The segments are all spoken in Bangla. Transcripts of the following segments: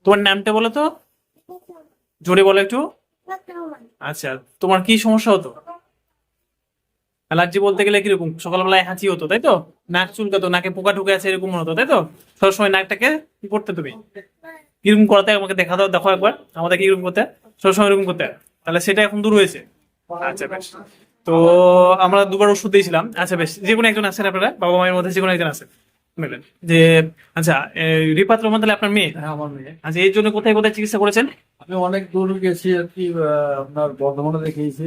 তোমার নামটা বলো তো, জোরে বলো একটু। আচ্ছা, তোমার কি সমস্যা হতো? অ্যালার্জি বলতে গেলে কিরকম, সকালবেলায় হাঁচি হতো তাই তো, নাক চুলকাতো, নাকে পোকা ঢুকে আছে এরকম হতো তাই তো, সবসময় নাকটাকে কি করতে তুমি, কিরকম করাতে আমাকে দেখা দাও, দেখো একবার আমাদের কিরকম করতে, সবসময় এরকম করতে, তাহলে সেটা এখন দূর হয়েছে। আচ্ছা বেশ। তো আমরা দুবার ওষুধ দিয়েছিলাম। আচ্ছা বেশ, যে কোনো একজন আছেন আপনারা, বাবা মায়ের মধ্যে যে কোনো একজন আছেন বললেন যে, আচ্ছা রিপাত রহমান তাহলে আপনার মেয়ে? হ্যাঁ, আমার মেয়ে। আচ্ছা, এর জন্য কোথায় কোথায় চিকিৎসা করেছেন? আমি অনেক দূর গেছি আর কি, আপনার বর্ধমানে দেখিয়েছি,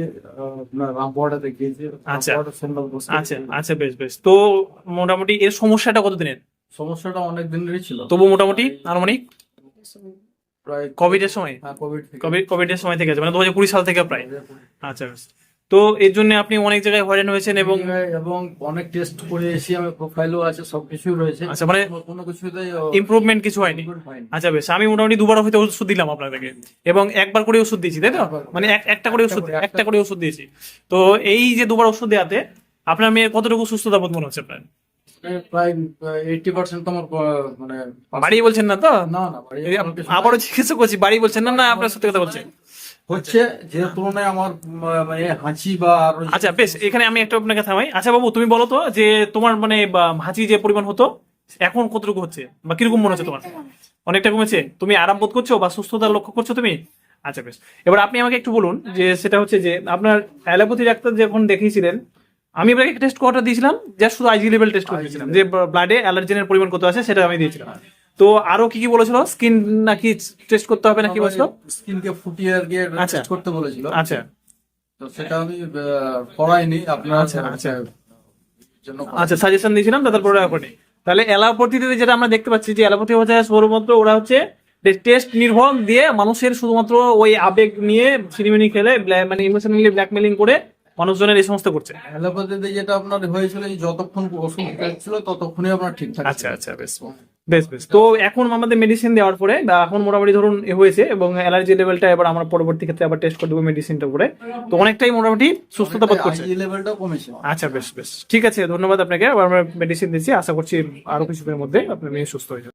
আপনার রামপুরহাটে দেখিয়েছি, আচ্ছা রামপুরহাটে সেন্ট্রাল বসে। আচ্ছা আচ্ছা, বেশ বেশ। তো মোটামুটি এর সমস্যাটা কতদিনের? সমস্যাটা অনেক দিনেরই ছিল, তবু মোটামুটি আনুমানিক প্রায় কোভিড এর সময়, হ্যাঁ, কোভিড থেকে। কোভিড এর সময় থেকে আছে, মানে 2020 সাল থেকে প্রায়। আচ্ছা বেশ। তো এর জন্য আপনি অনেক জায়গায় হয়রান হয়েছেন এবং এবং অনেক টেস্ট করে এসেছি আমি, প্রোফাইলও আছে, সবকিছুই রয়েছে। আচ্ছা, মানে কোনো কিছুতেই ইমপ্রুভমেন্ট কিছু হয়নি। হয়নি। আচ্ছা বেশ, আমি মোটামুটি দুবার হয়তো ওষুধ দিলাম আপনাদেরকে, এবং একবার করে ওষুধ দিয়েছি তাই তো, মানে একটা করে ওষুধ দিয়েছি। তো এই যে দুবার ওষুধ দেওয়াতে আপনার মেয়ের কতটুকু সুস্থতা বোধ মনে হচ্ছে আপনার? প্রায় 80% তোমার মানে বাড়ি বলছেন না তো? না না, বাড়ি এই আবারও জিজ্ঞাসা করছি, বাড়ি বলছেন না, না আপনার সত্যি কথা বলছেন? হচ্ছে যে তুলনায় আমার মানে হাঁচি বা আরো আচ্ছা বেশ, এখানে আমি একটা আপনাকে থামাই। আচ্ছা বাবু, তুমি বলো তো যে তোমার মানে হাঁচি যে পরিমাণ হতো এখন কতটুকু হচ্ছে, বা কিরকম মনে হচ্ছে তোমার? অনেকটা কমেছে? তুমি আরাম বোধ করছো বা সুস্থতা লক্ষ্য করছো তুমি? আচ্ছা বেশ। এবার আপনি আমাকে একটু বলুন যে সেটা হচ্ছে যে আপনার অ্যালোপ্যাথি ডাক্তার যখন দেখিয়েছিলেন, আমি আপনাকে টেস্ট করাটা দিয়েছিলাম, জাস্ট শুধু আইজি লেভেল টেস্ট করে দিয়েছিলাম, যে ব্লাডে অ্যালার্জেনের পরিমাণ কত আছে সেটা আমি দিয়েছিলাম। তো আরো কি কি বলেছিল, স্কিন নাকি টেস্ট করতে হবে নাকি বলেছিল? স্কিনকে ফুটিয়ে আর কি আচ্ছা। টেস্ট করতে বলেছিল। আচ্ছা তো সেটা আমি করাইনি আপনার আচ্ছা আচ্ছা জন্য। আচ্ছা, সাজেশন দিয়েছিলাম তারপরে করে। তাহলে অ্যালোপ্যাথিতে যেটা আমরা দেখতে পাচ্ছি যে অ্যালোপ্যাথি হচ্ছে শুধুমাত্র ওরা হচ্ছে টেস্ট নির্ভর দিয়ে মানুষের শুধুমাত্র ওই আবেগ নিয়ে সিনেমিনি খেলে মানে ইমোশনালি ব্ল্যাকমেলিং করে মানুষজনের এই সমস্ত করছে। অ্যালোপ্যাথিতে যেটা আপনার হয়েছিল, এই যতক্ষণ ওষুধ খাচ্ছিল ততক্ষণই আপনার ঠিকঠাক আচ্ছা আচ্ছা, বেশ বেশ বেশ। তো এখন আমাদের মেডিসিন দেওয়ার পরে বা এখন মোটামুটি ধরুন এ হয়েছে, এবং অ্যালার্জি লেভেলটা এবার আমরা পরবর্তী ক্ষেত্রে আবার টেস্ট করে দেবো মেডিসিনটা করে, তো অনেকটাই মোটামুটি সুস্থতা বোধ করছে। এই লেভেলটাও কমেছে। আচ্ছা বেশ বেশ, ঠিক আছে, ধন্যবাদ আপনাকে। আবার আমরা মেডিসিন দিচ্ছি, আশা করছি আরো কিছুদিনের মধ্যে আপনার মেয়ে সুস্থ হয়ে যাবে।